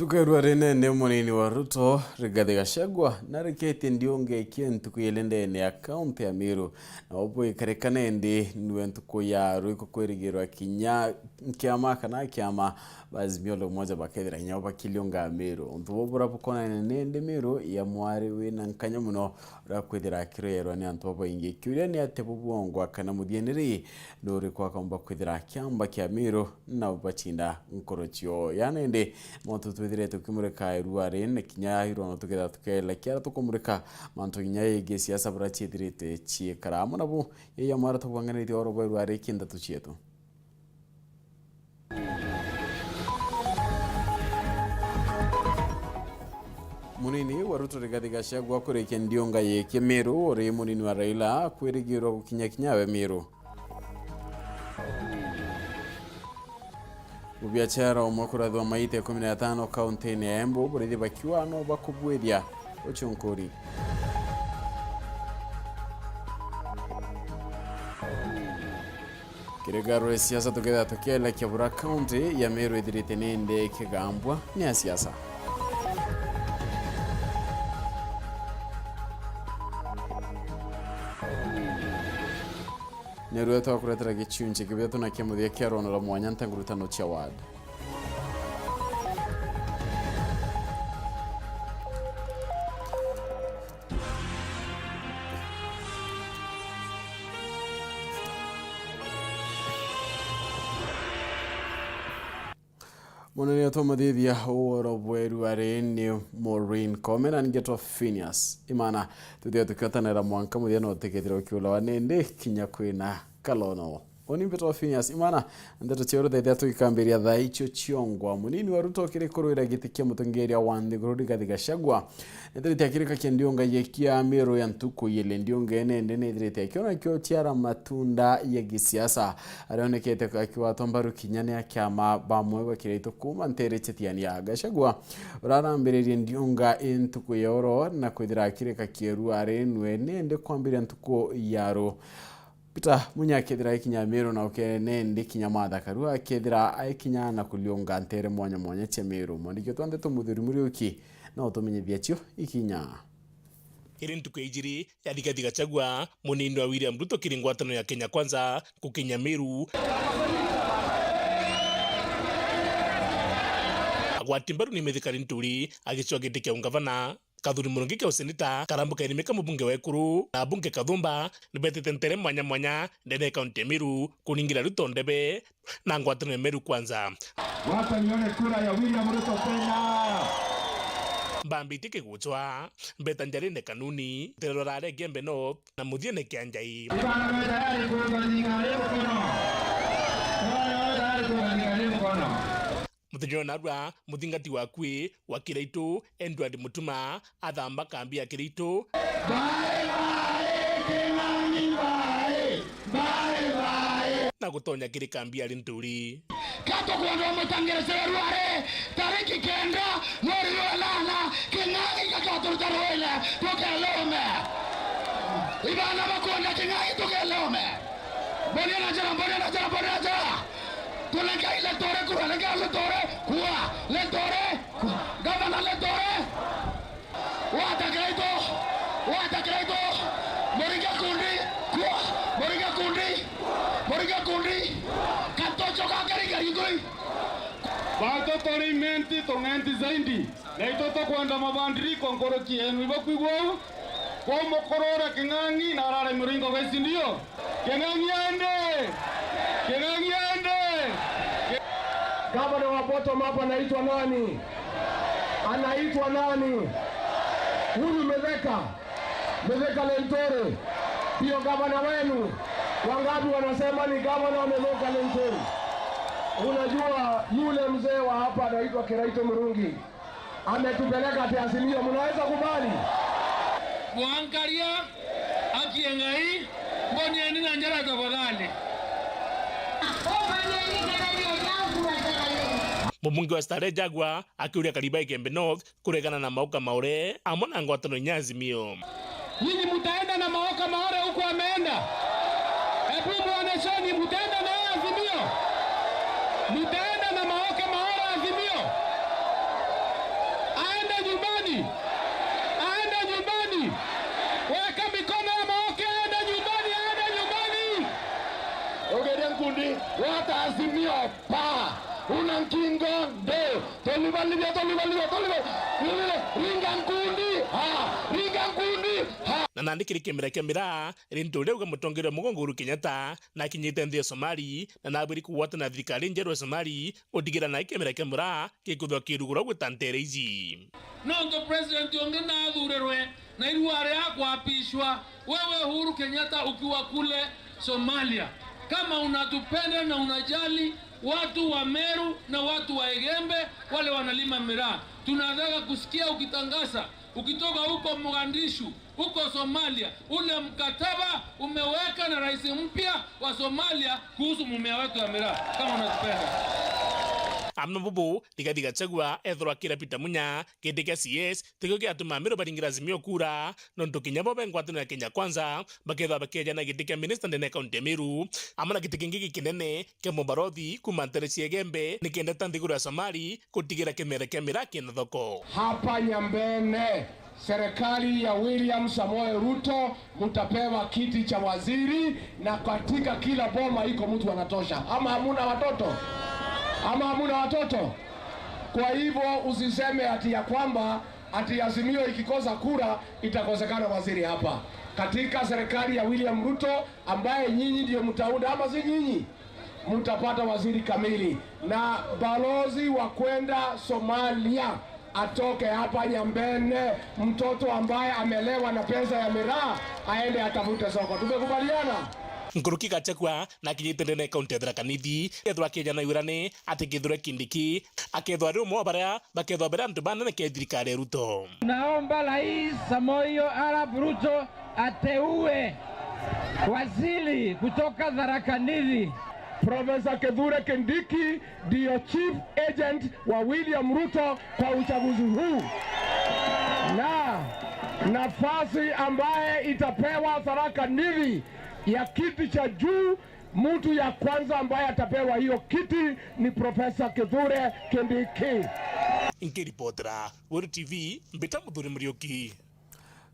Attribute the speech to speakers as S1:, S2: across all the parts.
S1: Tukairwa rinene munini wa Ruto Rigathi Gachagua na rikete ndionge kientuku yelendene ya kaunti ya Meru na opo ikarekane ndi nwentuku ya ruiko kwirigirwa kiama kana kiama bazimiolo moja bakethira nya oba kilionga Meru ntubobura bukona nende Meru ya mwari wina nkanya muno rakwithira kirero ni antobo ingi kyuria ni atebubongo kana mudieneri ndori kwa kamba kwithira kiamba kya Meru na obachinda nkorochio yanende moto twithire tukimureka iruare kinya hiro no tukira tukela kiara tukumureka manto nya yege siasa brachitirite chie karamo nabu ya mara tuwanganite oro iruare kinda tuchieto munini wa Ruto Rigathi Gachagua kurekia ndionga yeke Meru ore munini wa Raila kwirigiro kinya Meru ubiachara omokurathi wa maite 15 kaunti ya Embu burithi bakiwano bakubweria ochunkuri kiregaro siasa tugeda tukela kibura kaunti ya Meru ithirite nende kigambwa ni siasa Nerueto akuretera gichunche kibeto na kemuthia kiarono la mwanya ntangurutano cha ward Monene tomadithia oro Weru areni Maureen Komen and get of PHINEAS IMAANA tuthia tukiatanira mwanka muthia no tekethira ukiula wanende kinya kwina kalono oni beto of PHINEAS IMAANA Nteto chero thethia tukikambiria thaa icho chiongwa munini wa Ruto kire kuruira gitikia mutongeria wandi Rigathi Gachagua nethirite akirika kendionga yekia Meru ya ntuku yele ndionga enende nethirite akiona kyo tiara matunda ya gisiasa arionekete akiwa tombaru kinyane ya kiama bamwe bakirito kuma ntere chetiani ya Gachagua urarambiririe ndionga entuku yoro na kwithira akirika kieru arenwe nende kwambiria ntuku yaro Pita munya kethira ikinya Meru na nende kinya mathakaru akethira aikinya na kulionga ntere mwanya che Meru mondikyo twande tumuthuri muriuki na utumenye biachio ikinya
S2: Irintuku ijiri ya Rigathi Gachagua munini wa William Ruto kiringwatano ya Kenya Kwanza kukinya Meru agwatimbaru ni methikari nturi agichwa giti kia ungavana kathuri murungi kia usenita karambuka irimika mubunge wa Ekuru na bunge Kathumba nibetete ntere mwanya ndene kaunti ya Meru kuningira Ruto ndebe na ngwatano ya Meru Kwanza
S3: wata nione kura ya William Ruto Kenya
S2: Mbambiti kiguchwa mbeta njarine kanuni terorare gembe no na muthiene kianjai Muthiyo narwa muthingati wakwe wa Kiraitu Edward Mutuma athamba kambi ya Kiraitu na gutonya kiri kambi ya Linturi
S4: kato kuondoa mtangerezo ruare tariki kenda nori lana kinangi kakato taroile tokelome ibana makonda kinangi tokelome bonena jara tulenga ile tore kura lenga ile tore kuwa le tore gavana le tore wata kreito moringa kundi kuwa moringa kundi katocho kakariga igoi
S3: bato tori menti tongenti zaidi na itoto kwanda mabandiri konkoro kienu ibakwigwo kwa mokorora kingangi na rara muringo wesi ndio kingangi ende
S5: Gavana wa bottom up anaitwa nani? Huyu Metheka Lentore. Ndio gavana wenu. Wangapi wanasema ni gavana Metheka Lentore? Unajua yule mzee wa hapa anaitwa Kiraito Murungi. Ametupeleka Azimio, mnaweza kubali?
S4: Muangalia akiengai mbonieni na njara tafadhali.
S2: Mubunge wa Stare Jagwa akiuria Karibai Gembe North kuregana na Mauka Maore amona ngwatano nya Azimio.
S4: Nyinyi mutaenda na Mauka Maore huko ameenda. Hebu muonesheni mutaenda na Azimio. Mutaenda na Mauka Maore Azimio.
S5: Nankinga de tolibalibia ringankundi
S2: na nandikiri kemera rinto leuga mutongero mugongo Uhuru Kenyatta na kinyite nthi Somali na nabiri kuwata na thirikari njeru Somali odigira na kemera kikuthwa kirugura gwitantere ici
S4: Nongo president ongena adhurerwe na iruare kuapishwa wewe Uhuru Kenyatta ukiwa kule Somalia. Kama unatupenda na unajali watu wa Meru na watu wa Egembe wale wanalima miraa, tunataka kusikia ukitangaza ukitoka huko Mogadishu huko Somalia ule mkataba umeweka na rais mpya wa Somalia kuhusu mumea wetu ya miraa kama unatupenda.
S2: Amno bubu diga chagua ethro kira pita munya kedeka CS tigo ke atuma miro baringira zimio kura nonto kinyabo bengwatu na Kenya kwanza bakeda bakeja na gedeka minister ndene kaunti Meru amana kitikingiki kinene ke mobarodhi kumantere Egembe nikenda tandigura Somali kutigira kemera kina thoko
S5: hapa Nyambene. Serikali ya William Samoei Ruto mutapewa kiti cha waziri na katika kila boma iko mtu anatosha. Ama hamuna watoto? Kwa hivyo usiseme ati ya kwamba ati Azimio ikikosa kura itakosekana waziri hapa. Katika serikali ya William Ruto ambaye nyinyi ndio mtaunda ama si nyinyi, mtapata waziri kamili na balozi wa kwenda Somalia atoke hapa Nyambene. Mtoto ambaye amelewa na pesa ya miraa aende atafute soko. Tumekubaliana?
S2: Nkuruki gachakwa na kinyite ndene kaunti ya Kanithi ethwa Kenya na yurane atikithura kindiki akethwa rumo bara bakethwa bara ntu bana ke thirikari Ruto.
S6: Naomba Rais Samoei Arap Ruto ateue waziri kutoka Thaa Nithi.
S5: Profesa Kithure Kindiki ndio chief agent wa William Ruto kwa uchaguzi huu, na nafasi ambaye itapewa Thaa Nithi ya kiti cha juu, mtu ya kwanza ambaye atapewa hiyo kiti ni Profesa Kithure Kindiki.
S2: Inkiripotera Weru TV mbita Muthuri Murioki.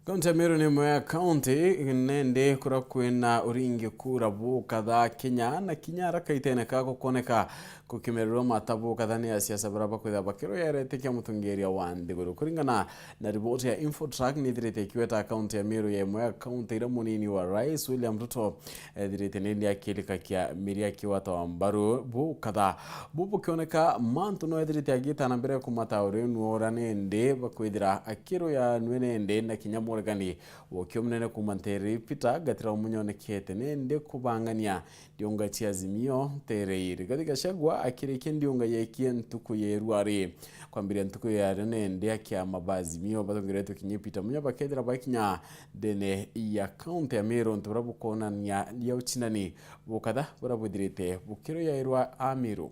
S1: Kaunti ya Meru ni moya kaunti nende kura kwina uringi kura bu kadha Kenya na kinyara kaitene kako koneka kukimerero matabu kadha ni ya siasa baraba kwitha bakiro yaretekia mutungeria wandi guru kuringana na ripoti ya Infotrack ni direte kiweta kaunti ya Meru ya moya kaunti ira munini wa Rais William Ruto direte nende akilika kia miria kiwata wa mbaru bu kadha bubu kioneka mantu no direte agita na mbere kumata urenu orane nde bakwidira akiro ya nwenende na kinyamo gani wokyo mnene kumanteri pita gatira umunyone kete nende kubangania dionga cia Azimio tereiri gathika shagwa akireke ndionga yekie ntuku yeruari kwambira ntuku ya nende akia mabazimio batongereto kinyipita munya bakedra bakinya dene ya kaunti ya Meru nturabu kona nya ya uchinani bukada burabudirete bukiro ya irwa Amiru.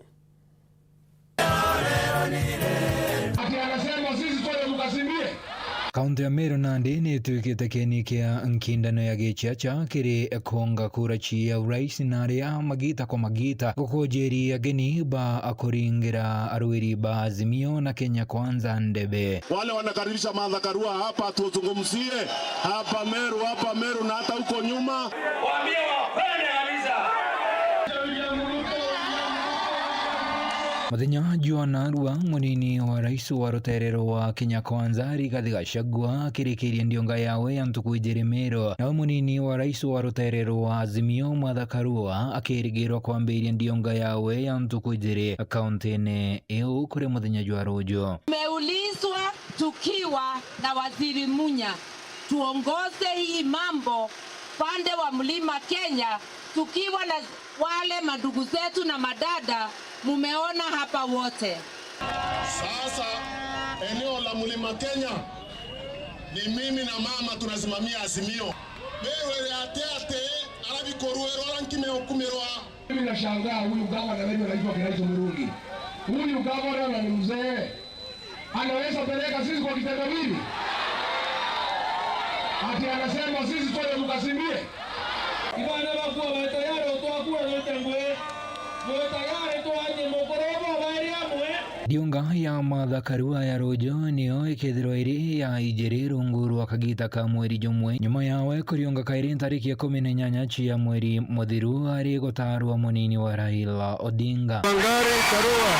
S5: Ati anasema sisi sote mkasimbie.
S7: Kaunti ya Meru nandi ni tuikite keni kia nkindano ya gichacha kiri konga kura chi ya urais naria magita kwa magita kukojeri ya geni ba akuringira aruiri ba Azimio na Kenya kwanza ndebe.
S8: Wale wanakaribisha Martha Karua hapa tuzungumzie hapa Meru na hata huko nyuma.
S4: Waambie wapende kabisa.
S7: Muthenya Juana Rua munini wa rais wa ruterero wa Kenya kwanza Rigathi Gachagua kirikiria ndionga yawe ya ntuku ijiri Meru na munini wa rais wa ruterero wa Azimio Martha Karua akirigirwa kwambiria ndionga yawe ya ntuku ijiri kaunti-ini iu kuri muthenya jwa rujo.
S9: Tumeulizwa tukiwa na waziri Munya tuongoze hii mambo pande wa mlima Kenya, tukiwa na wale madugu zetu na madada mumeona hapa wote.
S8: Sasa eneo la mlima Kenya ni mimi na mama tunasimamia Azimio. Wewe ate alabi koruero lankime okumirwa.
S5: Mimi nashangaa huyu gavana leo anaitwa Kiraito Murungi. Huyu gavana ni mzee. Anaweza peleka sisi kwa kitendawili? Ati anasema sisi sote mkasimbie.
S4: Ibana bakuwa tayari utakuwa notengwe. Tayari tuanye mokorobo bari amwe.
S7: Ndionga ya Martha Karua ya rojo niyo ikithirwa iri ya ijiri rungu rwa kagita ka mweri jumwe nyuma yawe kurionga kairi tariki ya 18 chia mweri muthiru ari gutarwa munini wa Raila Odinga.
S10: Karua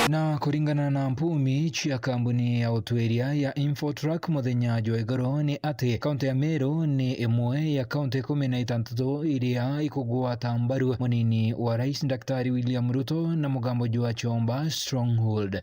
S7: Na kuringana na mpumi chia kambuni ya utweria ya Infotrak muthenya jwa igoro ni ati kaunti ya Meru ni imwe ya kaunti 16 iria ikugwata mbaru munini wa rais Daktari William Ruto na mugambo jwa chomba Stronghold.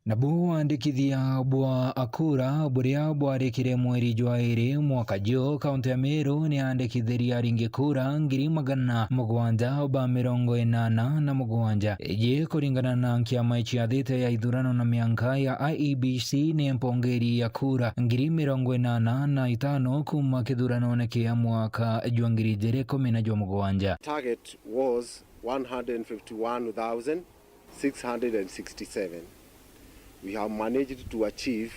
S7: Nabu andikithia bwa akura buria bwarikire mweri jwa iri mwaka jo kaunti ya Meru ni andikithiria ringi kura 787 ije kuringana na kiama chiathite ya ithurano na mianka ya IEBC ni mpongeri ya kura 85 kuma kithurano kia mwaka jwa 2017.
S10: Target was 151,667. We have managed to achieve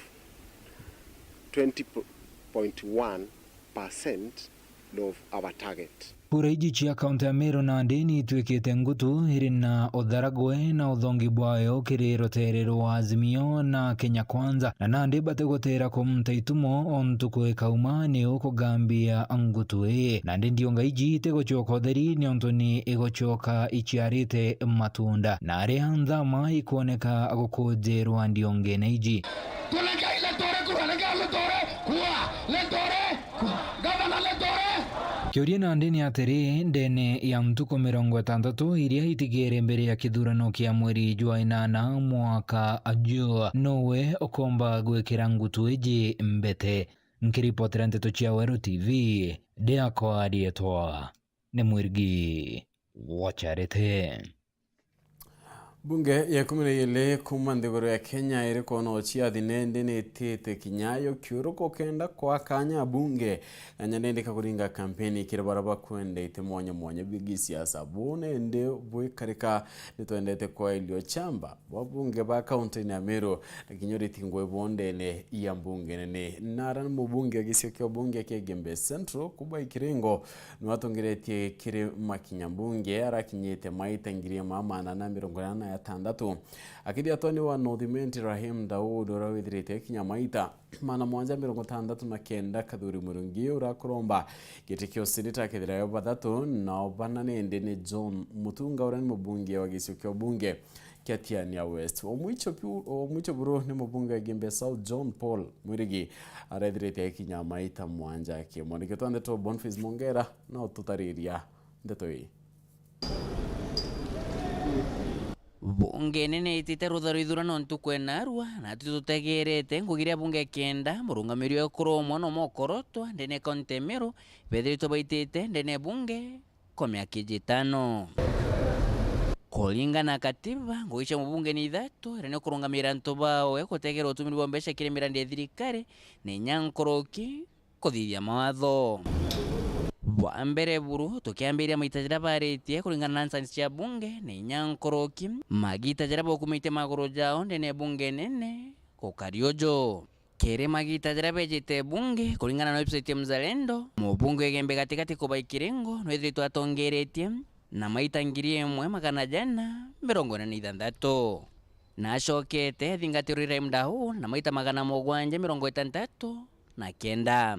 S10: 20.1% of our target.
S7: Kura iji chia kaunti ya Meru na ndeni itwikite ngutu iri na utharagwe na uthongi bwayo kiri roterero wa Azimio na Kenya Kwanza na nandi bategotera kumta itumo ontuku ekauma ni ukugambia ngutu nandi ndionga iji itegochoka utheri ni ontoni igochoka ichiarite matunda na aria nthama ikuoneka gukujerwa ndionge na iji Kioria na ndeni atiri ndene ya mtuko 60 iria itigere mbere ya kithurano kia mweri jwa 8 mwaka ajua nowe okomba gwekera ngutu iji mbete. Nkiripotera Nteto chia Weru TV deako adietwa ne mwirigi wacharete.
S1: Bunge ya 12 kuma nthiguru ya Kenya iri kono chia thinende ni tete kinyayo kiuruko kenda kwa kanya bunge nyanende kakuringa kampeni kirabaraba kwende ite mwanya bigi siasa bune nde bwikarika nitwendete kwa ilio chamba wabunge ba kaunti ya Meru kinyori tingwe bonde ne iya bunge ne nara mubunge gisio kyo bunge kegembe central kuba ikirengo nwatongeretie kiri makinya bunge arakinyete maita ngirie mama na 60 akidi atoni wa Northimenti Rahim Daud urawithirite kinyamaita mana 169 kathuri murungi urakuromba gitikio sinita kithirayo bathatu na obana nende ni John Mutunga urani mubunge wa gisukio bunge Katiania West omwicho buru ni mubunge Gembe South John Paul Mwirigi arawithirite kinyamaita mwanja ke mwaniketo Nteto Boniface Mongera na ututariria Nteto hii
S11: bunge nene itite rutharu ithurano ntukwena na tutegerete ngugiria bunge kenda murungamiri okuromwa no mokorotwa ndene kaunti Meru bethirito baitite ndene bunge kwa miaka 5 kulingana katiba nguicha mubunge ni Ithatu rene kurungamira ntu bawe kutegera utumiri wa mbesha kire mirandi ya thirikari ni nyankoroki kuthithia mawatho wa mbere buru tukiambiria maitajira baritie kulingana na nsani cia bunge ni nyankoroki magita jarabo kumite magoro jao ndene bunge nene kukariojo kere magita jarabe jite bunge kulingana na website ya Mzalendo mubunge Gembe katikati kuba ikirengo no ithritu atongeretie na maitangirie mwe magana jana 46 na ashokete thingatirire mdahu na maita magana 763 na kenda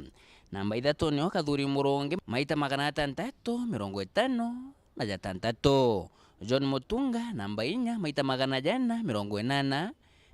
S11: namba Ithatu ni kathuri muronge maita magana 350 na 6 John Mutunga namba 4 maita magana jana 80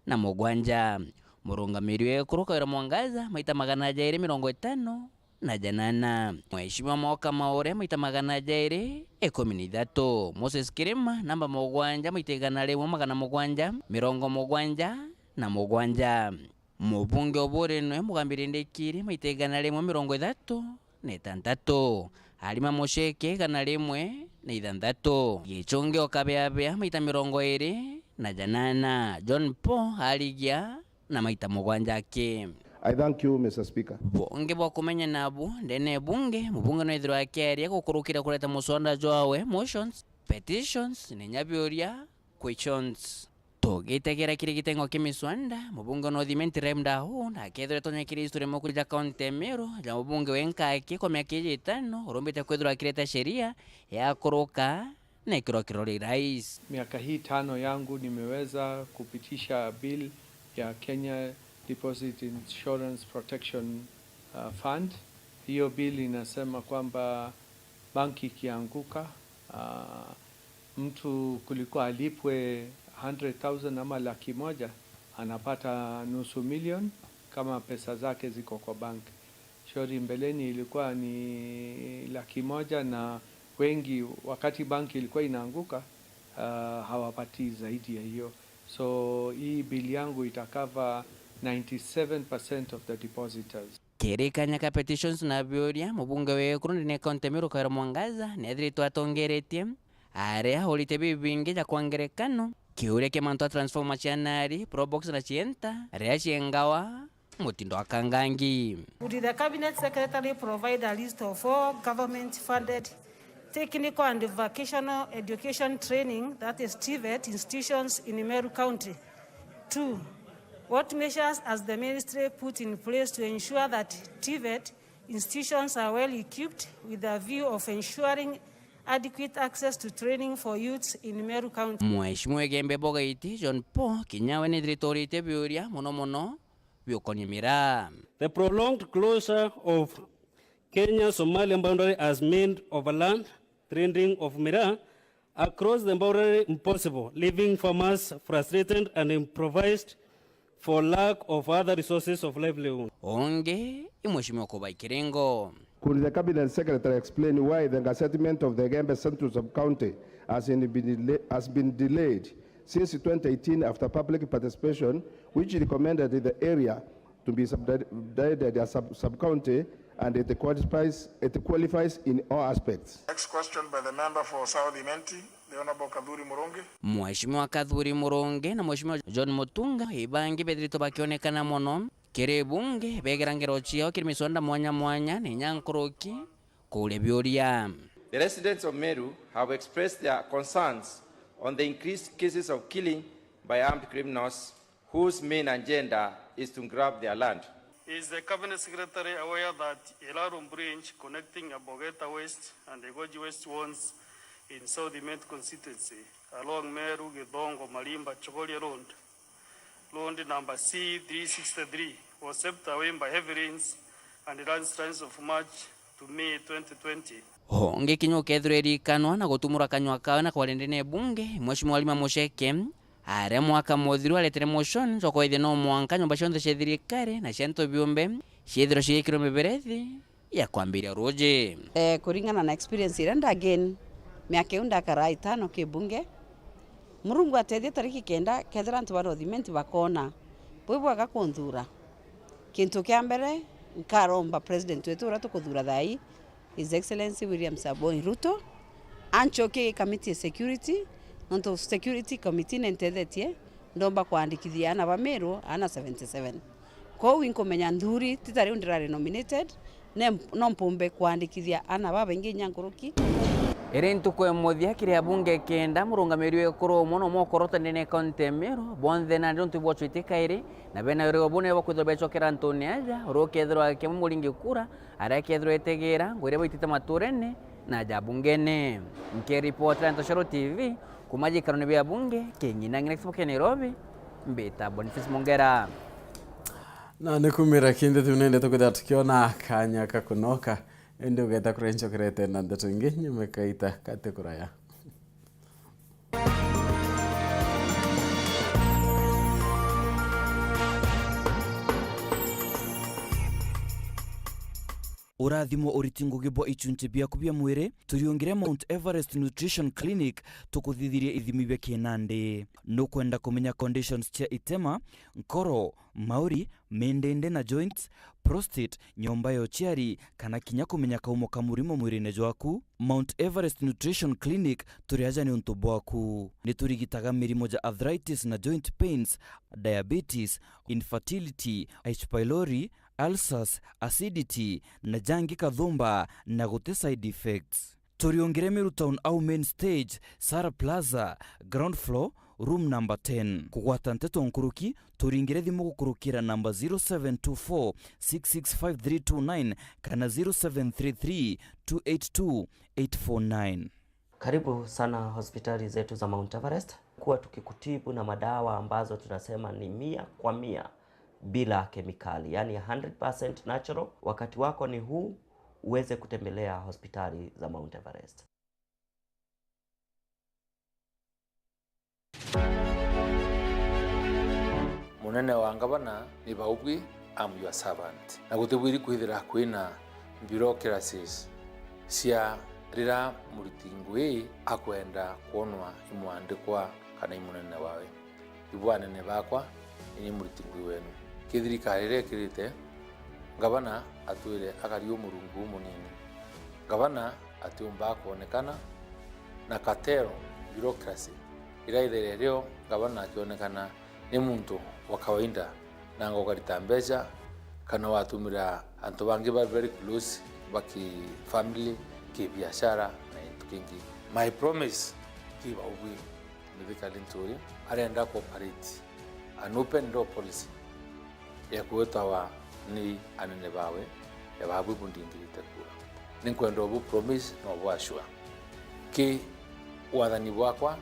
S11: na 7 murungamiri wekuruka wira Mwangaza maita magana 250 na 8 Mheshimiwa Mwoka Maore maita magana 213 Moses Kirima namba 7 maita igana rimwe magana 770 na 7 mubunge obore no mugambire ndekiri maita igana rimwe 36 Halima Mosheke igana rimwe na 6 Gichonge okabeabea maita 20 na 8 John Paul Haligia na maita 7 ke.
S12: I thank you, Mr. Speaker.
S11: Bunge bwa kumenya nabu ndene bunge mubunge no ithiro akeria gukurukira kuleta musonda joawe motions petitions ne nyabioria questions togetegera kiri gitengo kimiswanda mubunge no Northimenti Remdahu na kethre tonya kiri histori mokurija kaunti Meru ja mubunge wenkaki kwa miaka 5 urombite kwethira kireta sheria ya kuruka na kirokirori rais.
S13: Miaka hii 5 yangu nimeweza kupitisha bill ya Kenya Deposit Insurance Protection Fund Hiyo bill inasema kwamba banki ikianguka, mtu kulikuwa alipwe 100,000 ama $100,000, anapata nusu milioni kama pesa zake ziko kwa banki. Shauri mbeleni ilikuwa ni $100,000, na wengi wakati banki ilikuwa inaanguka hawapati zaidi ya hiyo. So hii bill yangu itakava 97% of the depositors.
S11: Kirikanya ka petitions na bioria mubunge wekuru ndine kaunti Meru Kawira Mwangaza nethirĩtwo atongeretie aria ahũrĩte bibingi ja kwangerekano kiuria kia mantu transformer cianari probox na cienta ria ciengawa mutindo akangangi.
S14: Would the Cabinet Secretary provide a list of all government-funded technical and vocational education training, that is TVET, institutions in Meru County? 2. What measures has the ministry put in place to ensure that TVET institutions are well equipped with a view of ensuring adequate access to training for youths in Meru County?
S11: Mheshimiwa Gembe Bogaiti John Paul kinyawe nithirĩtũrĩte bioria muno biokonie mira.
S15: The prolonged closure of Kenya-Somalia boundary has made overland trading of miraa across the boundary impossible, leaving farmers frustrated and improvised for lack of other resources of livelihood.
S11: Onge Mheshimiwa Kubai Kirengo.
S12: Could the Cabinet Secretary explain why the settlement of the Gembe Central Sub-County has been delayed since 2018 after public participation, which recommended the area to be subdivided as sub-county, and it qualifies in all aspects?
S16: Next question by the member for South Imenti, the Honorable Kadhuri Muronge.
S11: Mheshimiwa Kadhuri Muronge na Mheshimiwa John Mutunga ibangi bethirĩtwo bakionekana muno kiri bunge begerangiro ciao kiri misonda mwanya ni nyankoroki kule bioria.
S17: The residents of Meru have expressed their concerns on the increased cases of killing by armed criminals whose main agenda is to grab their land.
S18: Is the Cabinet Secretary aware that Elarum Bridge connecting Abogeta West and Egoji West Wands in South Imenti constituency along Meru, Gidongo, Malimba, Chogolia Road number C363 was swept away by heavy rains and landslides of March to May 2020?
S11: Honge kinyo kethureri kanwa na gutumura kanywa kawe na kwalendene bunge Mheshimiwa Lima Musheke are mwaka muthiru aletere motion so koithe no mwanka nyumba cionthe cia thirikari na cianto biumbe ciithiro ciikirwo miberethi ya kwambiria roje.
S19: Kuringana na experience irenda again miaka undakara 5 kibunge Murungu atethie tariki 9 kethira ntu barothimenti bakona bwibwaga kunthura kintu kia mbere nkaromba president wetu ura tukuthura thai His Excellency William Samoei Ruto anchoke committee security nonto security committee nentethetie ndomba kuandikithia ana ba Meru ana 77 ko winkomenya nduri titari undirare nominated no mpumbe kuandikithia ana baba ingi nyankuruki
S11: Erintu kwe mothia kiri bunge kenda murungamiri wekuru muno mokorota ndene kaunti Meru bonthe na ndontu bwachwite iri na bena rego bune bakwithwa becokera Antoni aja rokethirwa ke muringi kura ara kethirwa etegera ngwire baitite maturene na jabungene nke report ya Ntoshero TV kumajikaro ne bya bunge kenyina ngine Nairobi mbeta Boniface Mongera
S1: na nikumira kinde tunende tukida tukiona kanya kakunoka ende ugeta kurencho kirete na Nteto ngenye mekaita kate kuraya.
S20: Urathimo uritingo gibo ichunche bia kubia mwire turiongire Mount Everest Nutrition Clinic tukuthithirie ithimi bia kinande no kwenda kumenya conditions cia itema nkoro mauri mendende na joints prostate nyomba yo chiari kana kinya kumenya kaumo kamurimo mwirine jwaku Mount Everest Nutrition Clinic turiaja ni untu bwaku ni turigitaga mirimo ja arthritis na joint pains diabetes infertility H pylori ulcers, acidity, na jangi kathumba na gute side effects. Turiongere Meru Town au main stage, Sara Plaza, ground floor, room number 10. Kugwata Nteto nkuruki, turingire thimu gukurukira number 0724 665329 kana 0733 282 849.
S21: Karibu sana hospitali zetu za Mount Everest. Kuwa tukikutibu na madawa ambazo tunasema ni 100% bila kemikali, yani 100% natural. Wakati wako ni huu uweze kutembelea hospitali za Mount Everest.
S3: Munene wa ngavana ni baubwi am your servant. Na gutibwiri kwithira kwina bureaucracies cia rira muritingwi akwenda kuonwa imwandikwa kana imunene wawe. Ibwanene bakwa ni muritingwi wenu. Kithirikari rekirite ngavana atwire akario murungu munini. Ngavana atiumba kuonekana na katero bureaucracy iraithere ryo ngavana akionekana ni muntu wa kawaida na ngogarita mbeca kana watumira antu bangi ba very close baki family ki biashara na into kingi. My promise ki baubwi medical intori arenda cooperate an open door policy ya kuetawa ni anene bawe ya babu bundingirite kura ninkwenda obu promise no bwashwa ki wathani bwakwa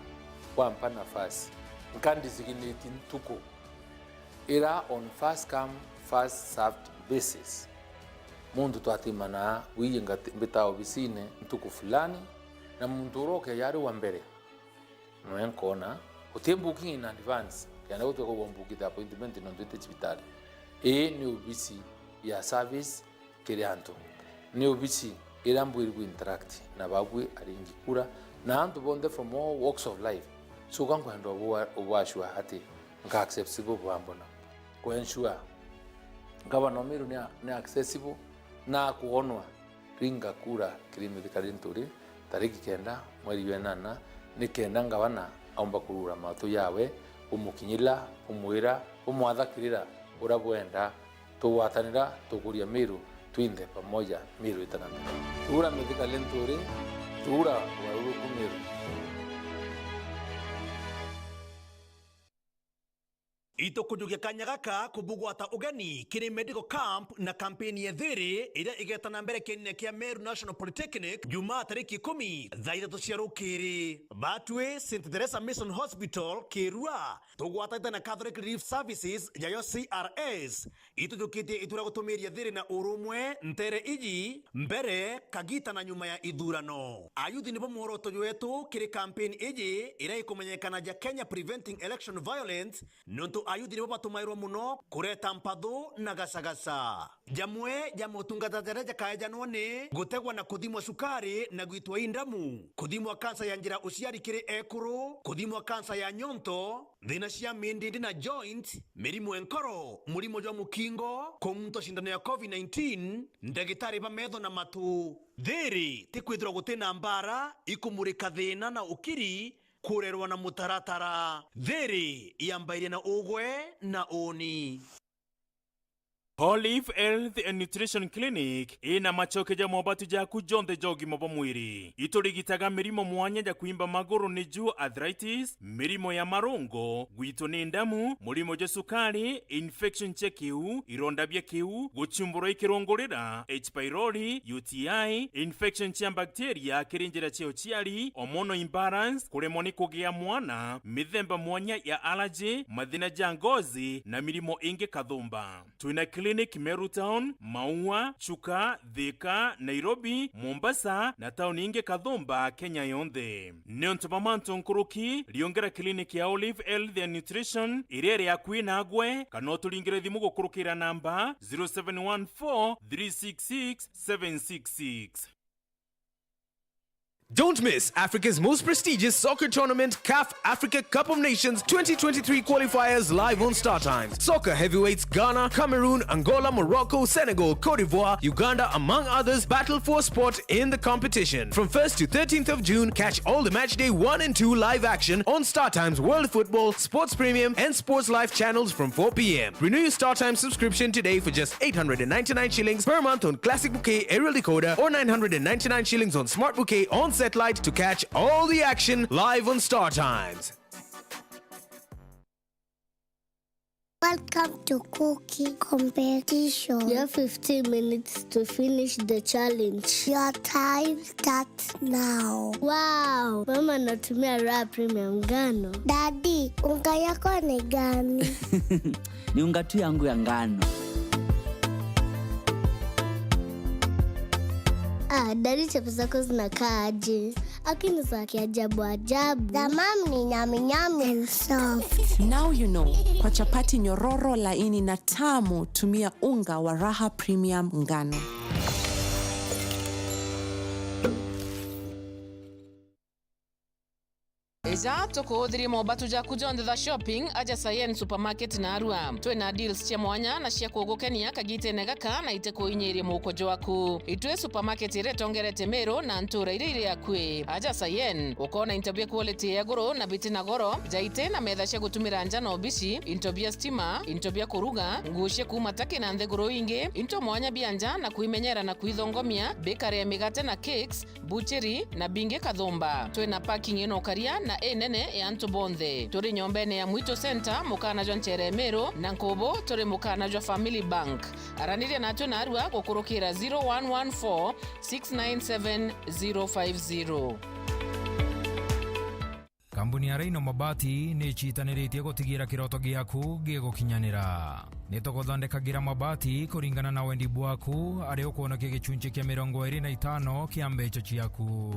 S3: kwampa nafasi nkandisiginate ntuko ira on first come first served basis. Mundu twatimana wiyinga mbita obisine ntuko fulani na mundu uroke yari wa mbere no enkona utembuki in advance yana utwe ko bombuki the appointment no ndete hospitali ni obisi ya service kirianto ni obisi irambwiri ku interact na babwe aringi kura na antu bonde from all walks of life. So kankwenda obwashwa hati nka accessible bwambona ko ensure ngavana miru ni accessible na kuonwa ringa kura kirimithikari nturi tariki 9 mweri wa 8 ni kenda ngavana aomba kurura matu yawe umukinyira umwira umwathakirira urabwenda tuwatanira tukuria miru twinde pamoja miru itanana tura mithikari nturi tura waru kumiru.
S22: Ito kujugia kanya gaka kubugwata ugeni kiri medical camp na kampeni ya thiri ira igetana mbere kinene kia Meru National Polytechnic Jumaa tariki 10 thaa 3 cia rukiri batwe St Teresa Mission Hospital Kirua tugwataite na Catholic Relief Services yayo CRS itujukitie itura gutumiria thiri na urumwe ntere iji mbere kagita na nyuma ya ithurano. Ayuthi nibo muoroto wetu kiri kampeni iji ira ikumenyekana ja Kenya Preventing Election Violence nontu ayuthi nibo batumairwo muno kureta mpathu na gacagaca. Jamwe ja motungata jaria jakaejanwo ni gutegwa na kuthimwa sukari na gwitwa indamu, kuthimwa kansa ya njira uciari kiri ekuru, kuthimwa kansa ya nyonto, thina cia mindindi na joint, mirimu enkoro, murimo jwa mukingo, kumunto cindano ya COVID-19, ndagitari ba metho na matu. Thiri ti kwithirwa gutina mbara ikumurika thina na ukiri kurerwa na mutaratara. Thiri yambairie na ugwe na uni.
S23: Olive Health and Nutrition Clinic ina machoke ja mobatu ja kujonde jogi mobo mwiri. Iturigitaga mirimo mwanya ja kuimba maguru ni juu arthritis, mirimo ya marungo, gwito ni ndamu, murimo ja sukari, infection che kiu, ironda bya kiu, guchumburo ikirongorera, H. pylori, UTI, infection cha bacteria kirinjira cheo chiari, hormonal imbalance, kuremoni kugia mwana, mithemba mwanya ya allergy, mathina ja ngozi na mirimo inge kathumba. Tuina Clinic Meru Town, Maua, Chuka, Thika, Nairobi, Mombasa na town inge kathumba Kenya yonthe. Nionto mamanto nkuruki liongera clinic ya Olive Health and Nutrition irere ya kwina agwe kanotulingire thimu gukurukira namba 0714 366 766.
S24: Don't miss Africa's most prestigious soccer tournament, CAF Africa Cup of Nations 2023 qualifiers live on Star Times. Soccer heavyweights Ghana, Cameroon, Angola, Morocco, Senegal, Cote d'Ivoire, Uganda, among others, battle for spot in the competition. From 1st to 13th of June, catch all the matchday 1 and 2 live action on Star Times World Football, Sports Premium, and Sports Life channels from 4 p.m. Renew your Star Times subscription today for just 899 shillings per month on Classic Bouquet Aerial Decoder or 999 shillings on Smart Bouquet on satellite to catch all the action live on Star Times.
S25: Welcome to cooking competition. You have 15 minutes to finish the challenge. Your time starts now. Wow! Mama natumia raw premium ngano. Daddy, unga yako ni gani?
S26: Ni unga tu yangu ya ngano.
S25: Dadi chapo zako zinakaa aje? Akini za kiajabu ajabu. The mom ni nyami nyami and soft.
S2: Now you know. Kwa chapati nyororo laini na tamu, tumia unga wa Raha Premium ngano.
S5: Eza tukuhudhiri mobatu ja kujonda shopping aja Sayen supermarket na Arua. Tuwe na deals cia mwanya na cia kugukenia kagite negaka na ite kuinyirie mukojo waku. Itwe supermarket iretongerete mero na ntura ire yakwe. Aja Sayen ukona intobia quality ya goro na biti na goro. Jaite na metha cia gutumira nja no bici, intobia stima, intobia kuruga, ngushie kumataki na ndegoro inge, into mwanya bianja na kuimenyera na kuithongomia, bekare ya migate na cakes, butchery na binge kathomba. Tuwe na parking ino karia na enene ya Ntubonde. Turi nyombene ya Mwito Center mukana jwa Ncheremero na Nkobo turi mukana jwa Family Bank. Araniria natu na Arua kukurukira 0114 697 050.
S7: Kambuni ya Reino Mabati ni chitaniritie gutigira kiroto giaku gigukinyanira. Nituguthondekagira mabati kuringana na wendi bwaku ari ukuonokia gicunjĩ kia 25 kia mbeca ciaku.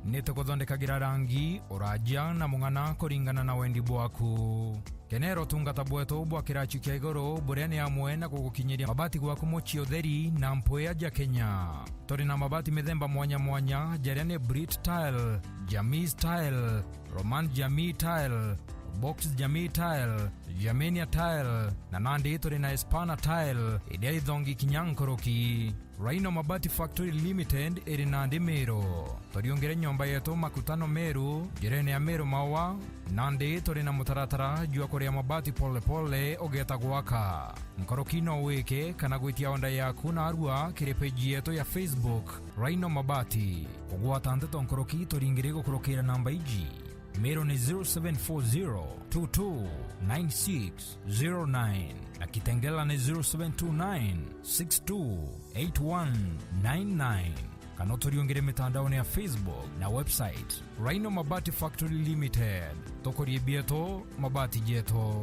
S7: Nituguthondekagira rangi, uraja na mung'ana kuringana na wendi bwaku. Kenero tungata bwetu bwa kirachu kia iguru buria ni amwe na gugukinyiria mabati gwaku mochi utheri na mpoya ja Kenya. Turi na mabati mithemba mwanya mwanya jaria ni Brit Tile, Jamii Tile, Roman Jamii Tile, Box Jamii Tile, Jamenia Tile na nandi turi na Espana Tile iria ithongi kinyankoroki. Rhino Mabati Factory Limited iri nandi Meru. Turiongere nyomba yetu makutano Meru, jirene ya Meru Mawa, nandi turi na mutaratara jua kuria mabati pole pole ogeta gwaka. Nkoroki no wike kana gwitia onda yaku na Arua kiri page yetu ya Facebook Rhino Mabati. Kugwata Nteto nkoroki turingire gukurukira namba iji. Meru ni 0740229609 na Kitengela ni 0729628199. Kana turiongere mitandaoni ya Facebook na website Rhino Mabati Factory Limited. Tokorie bieto mabati jeto.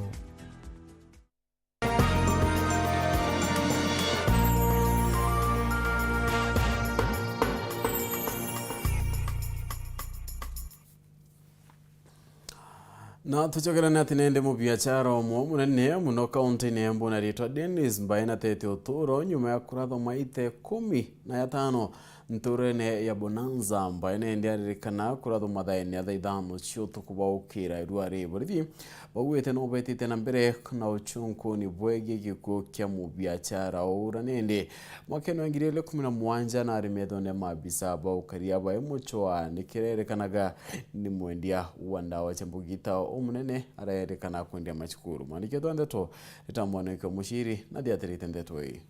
S1: Na tuchokerane ati nende mu biashara omwo munene muno kaunti ne Embu na ritwa Dennis Mbaina tete uturo nyuma ya kuratho maite 15 nturene ya Bonanza Mbaina ndiaririkana kuratho mathaini ya thaithano cio tukubaukira irua riborithi bagwete no betite na mbere na uchunku ni bwege gikuo kia mu biashara ora nende mwakeno ngirele 17 na arimethone mabisa baukaria ba emuchoa nikirerekanaga ni mwendia wandawa chambugita omunene arayerekana kwendia machukuru mwandike Nteto ritamwaneke mushiri na diaterite Nteto hii.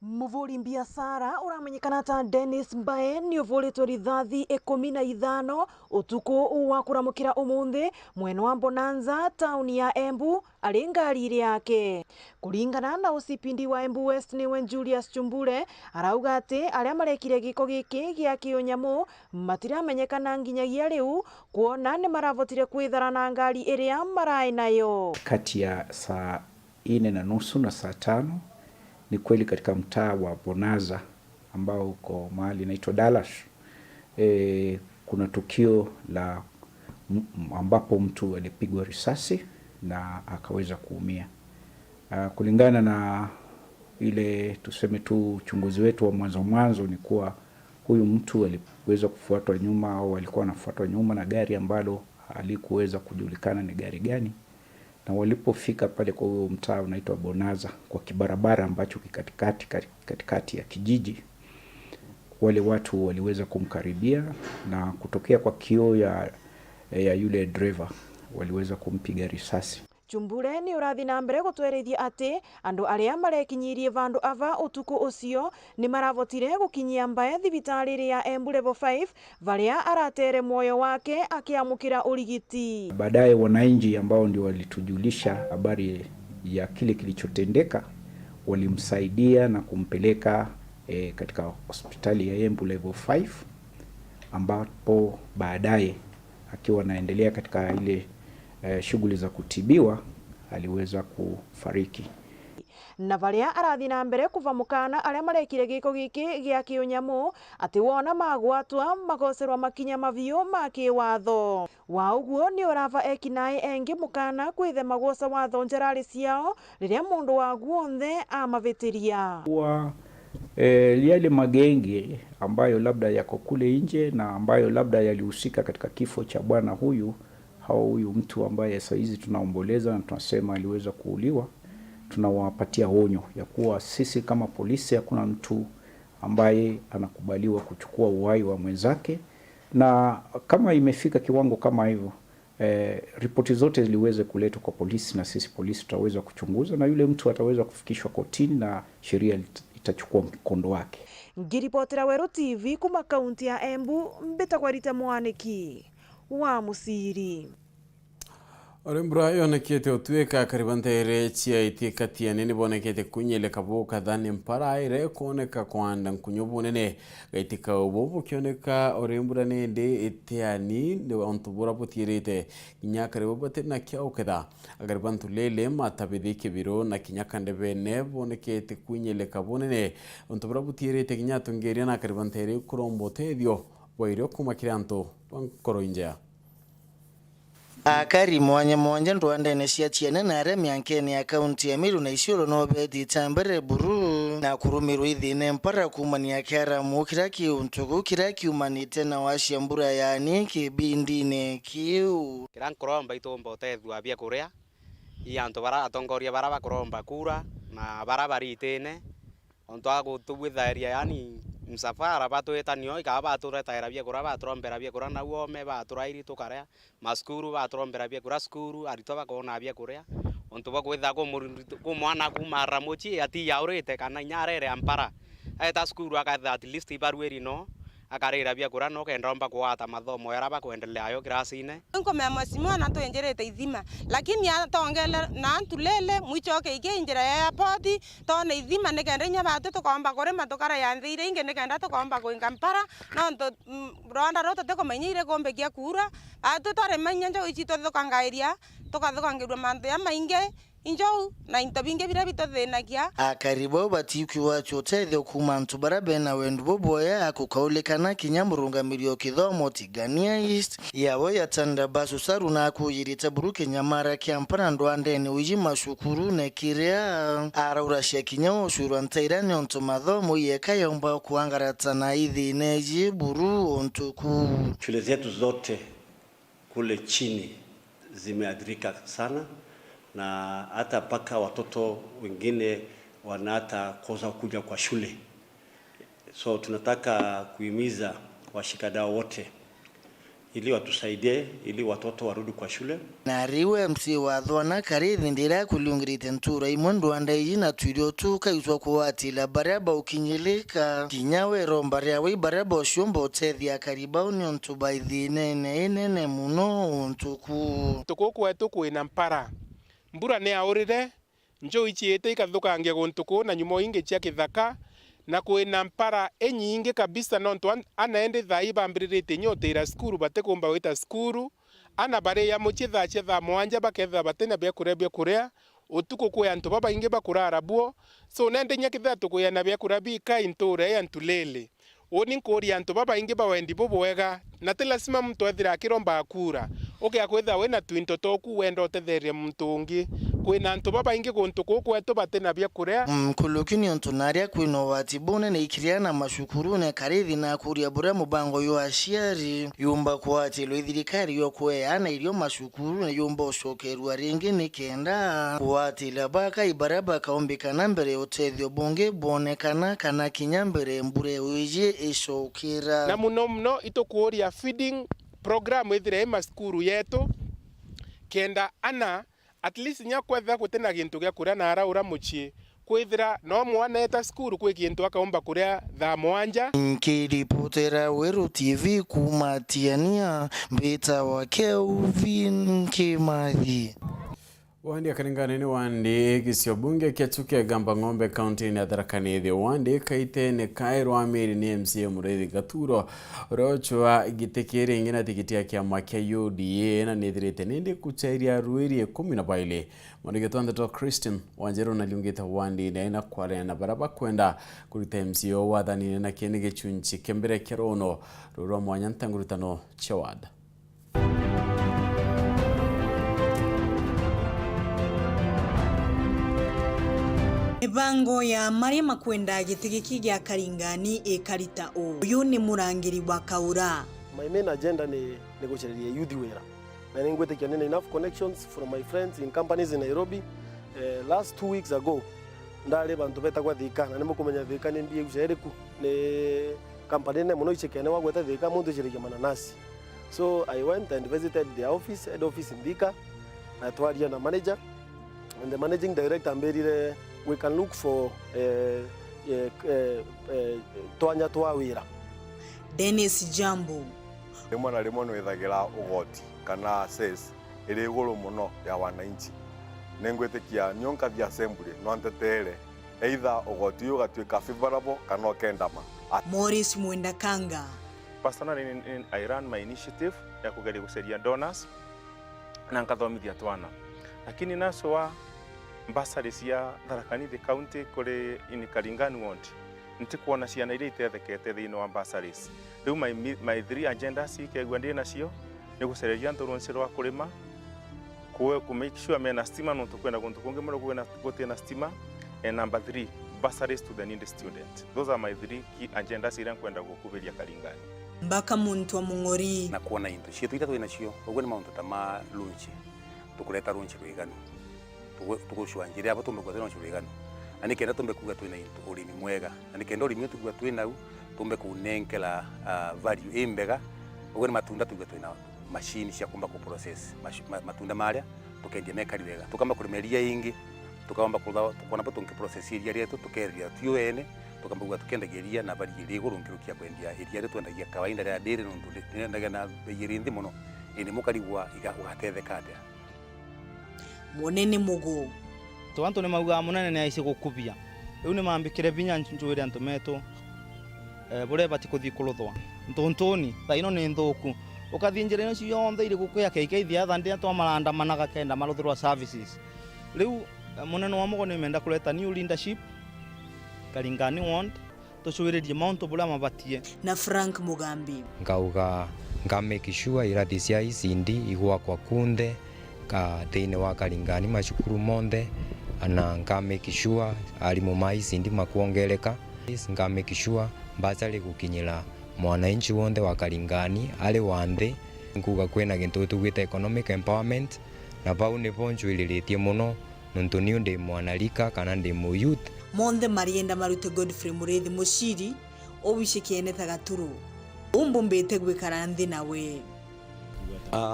S6: Muvuri biashara uramenyekana ta Dennis Mbae ni uvuritwo rithathi 15 utuku wa kuramukira umuthi mweno wa Bonanza tauni ya Embu ari ngari yake. Kuringana na usipindi wa Embu West niwe Julius Chumbure arauga ati aria marekire giko giki gia kionyamu matiramenyekana nginyagia riu kuona ni maravotire kwithara na ngari iria marai nayo.
S8: Kati ya saa 4:30 na saa 5 ni kweli katika mtaa wa Bonanza ambao uko mahali inaitwa Dallas, kuna tukio la ambapo mtu alipigwa risasi na akaweza kuumia. Kulingana na ile tuseme tu uchunguzi wetu wa mwanzo ni kuwa huyu mtu aliweza kufuatwa nyuma au alikuwa anafuatwa nyuma na gari ambalo halikuweza kujulikana ni gari gani. Na walipofika pale kwa huo mtaa unaitwa Bonanza kwa kibarabara ambacho katikati ya kijiji, wale watu waliweza kumkaribia na kutokea kwa kioo ya yule driver waliweza kumpiga risasi.
S6: Chumbure ni urathi na mbere gutwerethia ati andu aria marekinyirie vandu ava utuku ucio ni maravotire gukinyia Mbae thibitari ya Embu level 5 varia aratere moyo wake akiamukira urigiti.
S8: Baadaye wananchi ambao ndio walitujulisha habari ya kile kilichotendeka walimsaidia na kumpeleka katika hospitali ya Embu level 5 ambapo baadaye akiwa anaendelea katika ile shughuli za kutibiwa aliweza kufariki.
S6: na varia arathi na mbere kuva mukana aria marekire giko giki gia kiunyamu ati wona magwatwa magocerwa makinya maviu ma kiwatho wa uguo ni urava ekinai engi mukana kwithema gwoca watho njerari ciao riria mundu wa guonthe amavitiria
S8: yale magenge ambayo labda yako kule nje na ambayo labda yalihusika katika kifo cha bwana huyu mtu ambaye saizi tunaomboleza na tunasema aliweza kuuliwa, tunawapatia onyo ya kuwa sisi kama polisi hakuna mtu ambaye anakubaliwa kuchukua uhai wa mwenzake, na kama imefika kiwango kama hivyo ripoti zote ziliweze kuletwa kwa polisi na sisi polisi tutaweza kuchunguza na yule mtu ataweza kufikishwa kotini na sheria itachukua mkondo wake.
S6: Ngiripotera Weru TV kuma kaunti ya Embu, Mbitagwarita Mwaniki wa Musiri.
S1: Orembura yonekete otweka karibantere chia itikatia nini bonekete kunyele kabuka dhani mpara ire koneka kwanda nkunyobunene gaitika obobo kioneka orembura nende etiani ne ontubura potirete kinyaka rebobote na kyaokeda agaribantu lele matabidike biro na kinyaka ndebene bonekete kunyele kabunene ontubura potirete kinyatongeria na karibantere kurombote dio boiro kumakiranto bankoroinja
S4: akari mwanya ndwanda nesiatiana na arami ankeni ya kaunti ya Meru na Isiolo no bedi tambere buru na kurumiru ithine mpara kumani ya kiara mukiraki untugu kiraki umanite na washambura yani kibindine kiu
S9: kiran kuromba itombo tethwa bia kuria ianto bara atongoria bara bakuromba kura na bara baritene onto agutubitharia yani msafara batuetanio ikaba turetaira bia kura baturombera bia kura na wome baturairi tukarea maskuru baturombera bia kura skuru arito bakona bia kuria onto bagwetha ko mwana kumara mochi ati yaurete kana nyarere ampara eta skuru akatha at least ibarueri no akarira bia kura no kendomba kuata mathomo yaraba kuendelea yo grasine
S10: nko mema simona to enjerete ithima lakini atongele na antulele mwichoke ige injira ya poti to ne ithima ne kendenya batu to komba kore matokara ya ndire inge ne kenda to komba ko inkampara no to Rwanda roto te ko menyire kombe kia kura atu tore manya njo ichito to kangairia to kathokangirwa manto ya mainge injo na intabinge bira bitothenagia
S4: akaribo batiki wacho tethe kumantu barabe na wendu boboya akukaulekana kinyamurungamirio kithomo tigania east yawo yatanda basu saru na kuyirita buruke nyamara kyampana ndwandene uji mashukuru ne kiria araurashia kinyawo shuru antairane onto mathomo yekayomba kuangaratana ithi buru ontuku.
S13: Shule zetu zote kule chini zimeadhirika sana na hata paka watoto wengine wanata kosa kuja kwa shule. So tunataka kuhimiza washikadau wote ili watusaidie ili watoto warudi kwa shule.
S4: Na riwe MC wa dhona karithi ndira kuliungirite ntura imondo andai na tuirio tu kaizwa kuwati la baraba ukinyeleka kinyawe rombaria we baraba oshombo tethia karibao ni ontuba ithine muno ontuku
S14: tukuku etu kwina mpara mbura ne aurire njo ichiete ikathukangia guntuku na nyumo inge chia kithaka na kwina mpara enyinge kabisa nonto anaende thai bambirite nyotera skuru batekomba wita skuru ana bare ya muchitha chetha mwanja baketha batena bya kurea utuko kwa antu baba inge bakurara buo so nende nyakitha tukuya na bya kurabika inture ya ntulele oni nkori antu baba inge bawendi bobwega na telasima mtu athira akiromba akura oke akwetha we na twinto toku wendo tetheria mtungi kwina antu baba inge guntuku kwetu batena bya kurea
S4: kulukini onto naria kwino watibone ne ikiriana mashukuru ne karithi na kuria bura mubango yo ashiari yumba kwati lo ithirikari yo kweana irio mashukuru ne yumba oshokerwa ringi ne kenda kwati labaka ibaraba kaombekana mbere otethio bunge bonekana kana kinyambere mbure wije ishokira
S14: na muno itokuoria feeding program ithire maskuru yetu kenda ana at least nyakwetha gutena gintu gya kuria na araura muchie kwithira no mwana eta skuru kwe gintu akaomba kuria thaa mwanja.
S4: Nkiripotera Weru TV kumatiania mbeta wa Kelvin Kimathi.
S1: Wandi akaringanini wandi kisio bunge kiachuke gamba ng'ombe county ni atharakanithi wandi kaite ne kairo amiri ni MCA Mureithi Gaturo rochwa gitekere ingina tikiti ya kiama kia UDA na nithirite nindi kuchairia ruiri 12 mwandigeto Nteto Christian Wanjeru na liungita wandi na ina kware na baraba kwenda kurita MCA wathani na kieni gechunchi kembere kerono rurwa mwanya ntangurutano chawada.
S12: Mibango ya Maria Makwenda gitigiki gya Karingani ekarita o. Uyu ni murangiri wa Kaura.
S15: My main agenda ni negotiating youth wera. Na ningwete kianene enough connections from my friends in companies in Nairobi. Last 2 weeks ago ndale bantu beta kwa Thika na nimo kumenya Thika ni mbie ushereku ne company ne muno ichekene wa gweta Thika muntu chirike mananasi. So I went and visited the office, head office in Thika. Na twaria na manager and the managing director amberire we can look for twanya twa wira.
S12: Dennis Jambo
S16: rimwe na rimwe no ithagira ugoti kana ses iri iguru muno ya wananchi nengwetikia nyonka vya assembly no ntetere either ugoti ugatwika favorable kana okendama.
S12: Morris Mwendakanga
S17: personally I ran my initiative ya kugeria gusaidia donors na nkathomithia twana lakini naso wa mbasari cia Tharakanithi county kuri in Karingani ward ntikuona ciana iria itethekete thiini wa mbasaris. Riu my 3 agendas ikegwa ndi nacio ni gucereria nturunci rwa kurima ku make sure mena stima no tukwenda kuntu kungi muno kwena gutina stima, and number 3 bursaries to the needy student. Those are my 3 key agendas iria kwenda gukubiria Karingani.
S12: Mbaka muntu wa Mung'ori
S18: na kuona into citu ita twina cio ogwe ni mauntu ta ma lunch tukuleta lunch rwiganu tugushwanjire abo tumekuwa lunch rwiganu ani kenda tumekuwa twina into urimi mwega ani kenda urimi tukuwa twina u tumekunenkela value imbega ogwe ni matunda tukuwa twina machine cia kumba ku process matunda maria tukendia mekari wega tukamba kurimeria ingi tukamba tukona po tunki process iria rietu tukeria tuene tukamba tukendageria na bali iguru ngirukia kwendia iria rietu endagia kawaida ya dairy no ndaga na beyirindi muno ini mukarigwa ugatethekate
S12: Munene Mugo
S26: twantu ni mauga munene ni aici gukubia riu ni mambikire binya njwire Nteto bure bati kuthi kuluthwa ntuntuni thaino ni nthuku ukathi njira ino ciothe iri gukuya keikeithia thandi twa maranda managa kenda maruthirwa services. Riu munene wa Mugo ni menda kuleta new leadership Karingani ward tucwiririe mauntu bula mabatie
S12: na Frank Mugambi
S27: ngauga make sure irathi cia icindi igwa kwa kunde ka thiini wa Karingani macukuru monthe ana make sure arimu ma icindi makuongereka make sure basari gukinyira mwananchi wonde wa Karingani ari wande nguga kwena gintu tugwita economic empowerment na bau ni bonjwiritie muno nuntu ni ndi mwanarika kana ndi mu youth
S12: monthe marienda marute Godfrey Mureithi muciri obishikiene Gaturu umbumbite gwikara nthi nawe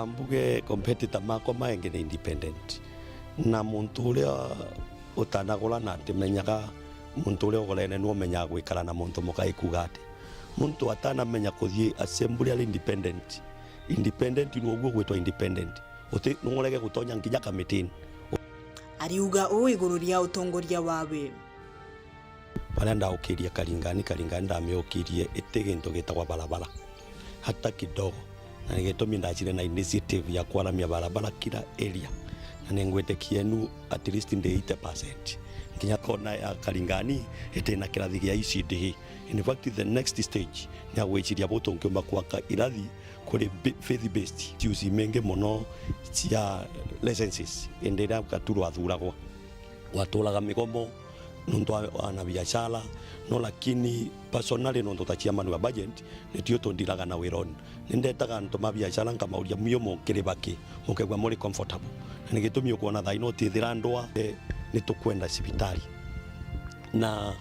S28: mbuge competitor mako maenge ni independent na muntu uria utanagura na timenyaga muntu uria ugorene no menya gwikara na muntu mukai kugate muntu atanamenya kuthie assembly ali independent no gwo gwetwa independent uti nungorege gutonya nginya kamitini
S12: ariuga iguru ria utongoria wawe
S28: bala ndaukiria Karingani ndameukirie itigintu gitagwa barabara hata kidogo na nigitumi ndachire na initiative ya kwaramia barabara kila area na ningwete kienu at least ndi 80% nginya kona ya Karingani itena kirathi gya ICD. In fact the next stage ni agwichiria butongiomba kwaka irathi kuri faith based tusi menge mono cia licenses endera Gaturu athuragwa watulaga migomo nundu ana biashara no lakini personally nundu tachiamani wa budget nitio tondiraga na wironi nindetaga ntu mabiashara ngamauria muyo mukiri baki mukegwa muri comfortable nigitumi ukuona thaino tithira ndwa ni tukwenda cibitari na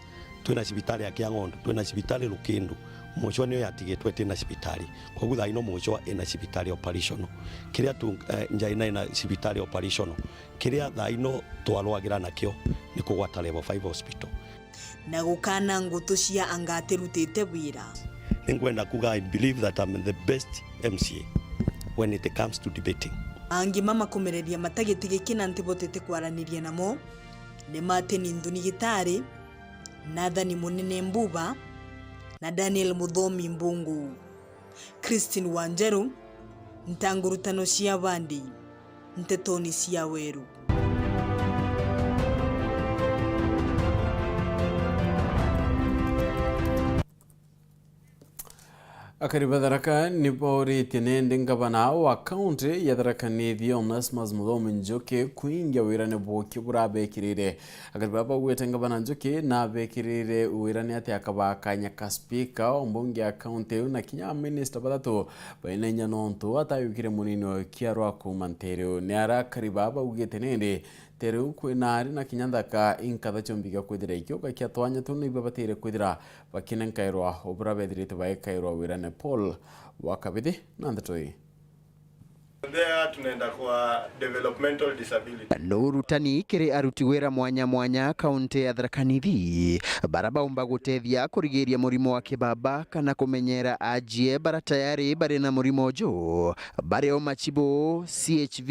S28: twina cibitari ya Kiangondo twina cibitari Lukindu mucho niyo yatigitwe tina cibitari kwa gutha ino mucho ina cibitari operational kiria tu njaina ina cibitari operational kiria thaino twalwagira nakio ni kugwata level 5 hospital
S12: na gukana ngutu cia angatirutite wira
S28: ningwenda kuga I believe that I'm the best MCA when it comes to debating
S12: angi mama komereria matagitigiki na ntibotete kwaraniria namo ne Martin Ndunigitari, Nathani Munene Mbuba na Daniel Muthomi Mbungu. Christine Wanjeru, ntangurutano cia bandi, Nteto ni cia Weru.
S1: Akariba Tharaka niporĩtie nende ngavana wa kaunti ya Tharaka Nithi Onesmus Muthomi Njoki kuingia wĩra-inĩ bũki burabekĩrĩire. Akariba baugĩte ngavana Njoki nabekĩrĩire wĩra-inĩ atĩ akabakanya ka speaker ombunge ya kaunti na kinya minister bathatu bainenya nontu atayũkire mũnini kiarwa kuma Nteto. Nĩ arakariba baugĩte nende Teru kwinari na kinyanthaka inkatha chombiga kwithira ikioka kia twanya tu niba batire kwithira bakine nkairwa obura bethirite baikairwa wirane Paul wakabithi na Nteto.
S3: There tunaenda kwa developmental disability.
S11: Nurutani kiri aruti wera mwanya mwanya kaunti ya Tharaka Nithi barabaumba gutethia kurigiria murimo wa kibaba kana kumenyera ajie bara tayari bari na murimo jo bare o machibo CHV